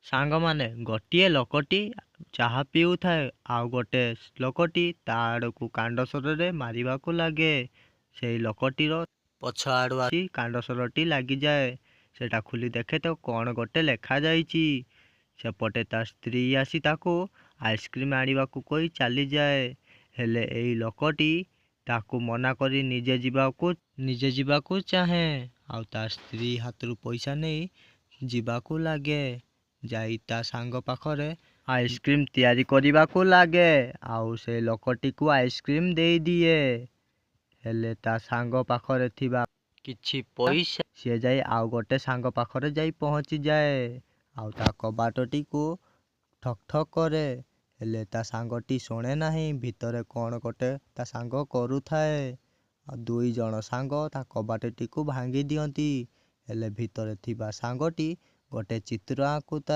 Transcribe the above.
ସାଙ୍ଗମାନେ ଗୋଟିଏ ଲୋକଟି ଚାହା ପିଉଥାଏ ଆଉ ଗୋଟେ ଲୋକଟି ତା ଆଡ଼କୁ କାଣ୍ଡସରରେ ମାରିବାକୁ ଲାଗେ। ସେଇ ଲୋକଟିର ପଛ ଆଡ଼ୁ ଆସି କାଣ୍ଡସରଟି ଲାଗିଯାଏ। ସେଟା ଖୋଲି ଦେଖେ ତ କ'ଣ ଗୋଟେ ଲେଖାଯାଇଛି। ସେପଟେ ତା ସ୍ତ୍ରୀ ଆସି ତାକୁ ଆଇସ୍କ୍ରିମ୍ ଆଣିବାକୁ କହି ଚାଲିଯାଏ। ହେଲେ ଏଇ ଲୋକଟି ତାକୁ ମନା କରି ନିଜେ ଯିବାକୁ ଚାହେଁ ଆଉ ତା ସ୍ତ୍ରୀ ହାତରୁ ପଇସା ନେଇ ଯିବାକୁ ଲାଗେ। ଯାଇ ତା ସାଙ୍ଗ ପାଖରେ ଆଇସ୍କ୍ରିମ୍ ତିଆରି କରିବାକୁ ଲାଗେ ଆଉ ସେ ଲୋକଟିକୁ ଆଇସ୍କ୍ରିମ୍ ଦେଇଦିଏ। ହେଲେ ତା ସାଙ୍ଗ ପାଖରେ ଥିବା କିଛି ପଇସା ସିଏ ଯାଇ ଆଉ ଗୋଟେ ସାଙ୍ଗ ପାଖରେ ଯାଇ ପହଞ୍ଚିଯାଏ ଆଉ ତା କବାଟଟିକୁ ଠକ୍ ଠକ୍ କରେ। ହେଲେ ତା ସାଙ୍ଗଟି ଶୁଣେ ନାହିଁ। ଭିତରେ କ'ଣ ଗୋଟେ ତା ସାଙ୍ଗ କରୁଥାଏ ଆଉ ଦୁଇ ଜଣ ସାଙ୍ଗ ତା କବାଟଟିକୁ ଭାଙ୍ଗି ଦିଅନ୍ତି। ହେଲେ ଭିତରେ ଥିବା ସାଙ୍ଗଟି ଗୋଟେ ଚିତ୍ର ଆଙ୍କୁଥାଏ।